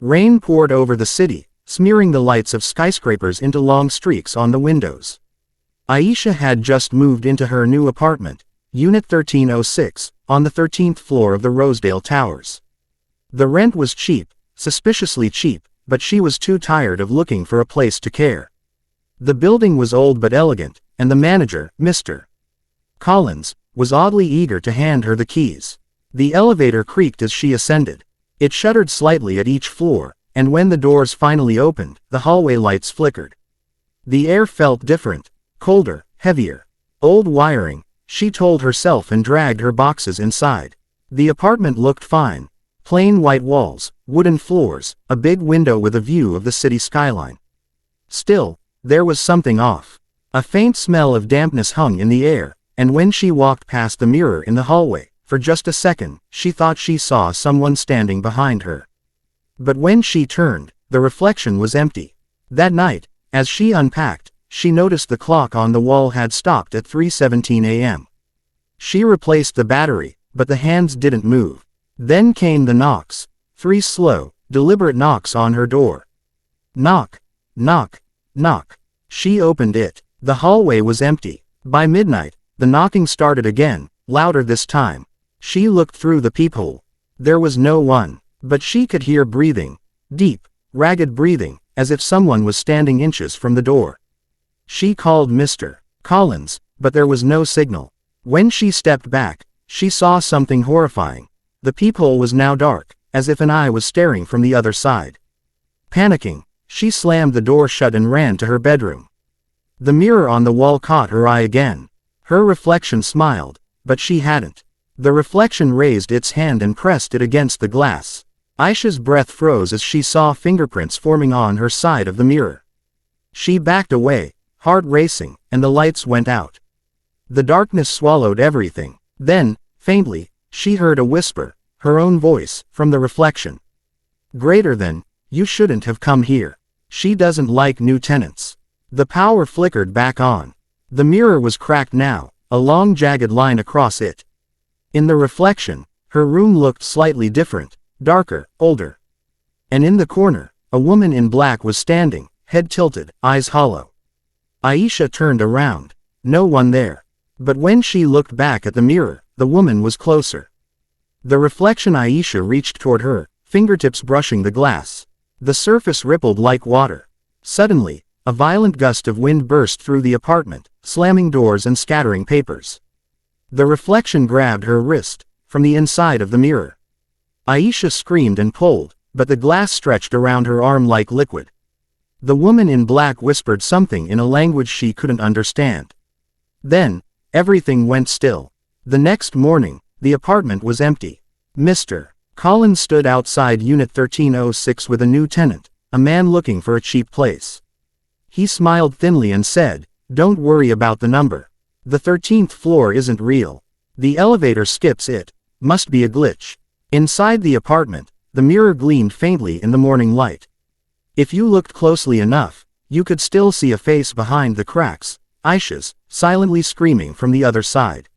Rain poured over the city, smearing the lights of skyscrapers into long streaks on the windows. Aisha had just moved into her new apartment, Unit 1306, on the 13th floor of the Rosedale Towers. The rent was cheap, suspiciously cheap, but she was too tired of looking for a place to care. The building was old but elegant, and the manager, Mr. Collins, was oddly eager to hand her the keys. The elevator creaked as she ascended. It shuddered slightly at each floor, and when the doors finally opened, the hallway lights flickered. The air felt different, colder, heavier. Old wiring, she told herself and dragged her boxes inside. The apartment looked fine. Plain white walls, wooden floors, a big window with a view of the city skyline. Still, there was something off. A faint smell of dampness hung in the air, and when she walked past the mirror in the hallway, for just a second, she thought she saw someone standing behind her. But when she turned, the reflection was empty. That night, as she unpacked, she noticed the clock on the wall had stopped at 3:17 a.m. She replaced the battery, but the hands didn't move. Then came the knocks. 3 slow, deliberate knocks on her door. Knock, knock, knock. She opened it. The hallway was empty. By midnight, the knocking started again, louder this time. She looked through the peephole. There was no one, but she could hear breathing. Deep, ragged breathing, as if someone was standing inches from the door. She called Mr. Collins, but there was no signal. When she stepped back, she saw something horrifying. The peephole was now dark, as if an eye was staring from the other side. Panicking, she slammed the door shut and ran to her bedroom. The mirror on the wall caught her eye again. Her reflection smiled, but she hadn't. The reflection raised its hand and pressed it against the glass. Aisha's breath froze as she saw fingerprints forming on her side of the mirror. She backed away, heart racing, and the lights went out. The darkness swallowed everything. Then, faintly, she heard a whisper, her own voice, from the reflection. Greater than, you shouldn't have come here. She doesn't like new tenants. The power flickered back on. The mirror was cracked now, a long jagged line across it. In the reflection, her room looked slightly different, darker, older. And in the corner, a woman in black was standing, head tilted, eyes hollow. Aisha turned around. No one there. But when she looked back at the mirror, the woman was closer. The reflection Aisha reached toward her, fingertips brushing the glass. The surface rippled like water. Suddenly, a violent gust of wind burst through the apartment, slamming doors and scattering papers. The reflection grabbed her wrist, from the inside of the mirror. Aisha screamed and pulled, but the glass stretched around her arm like liquid. The woman in black whispered something in a language she couldn't understand. Then, everything went still. The next morning, the apartment was empty. Mr. Collins stood outside Unit 1306 with a new tenant, a man looking for a cheap place. He smiled thinly and said, "Don't worry about the number. The 13th floor isn't real. The elevator skips it. Must be a glitch." Inside the apartment, the mirror gleamed faintly in the morning light. If you looked closely enough, you could still see a face behind the cracks, Aisha's, silently screaming from the other side.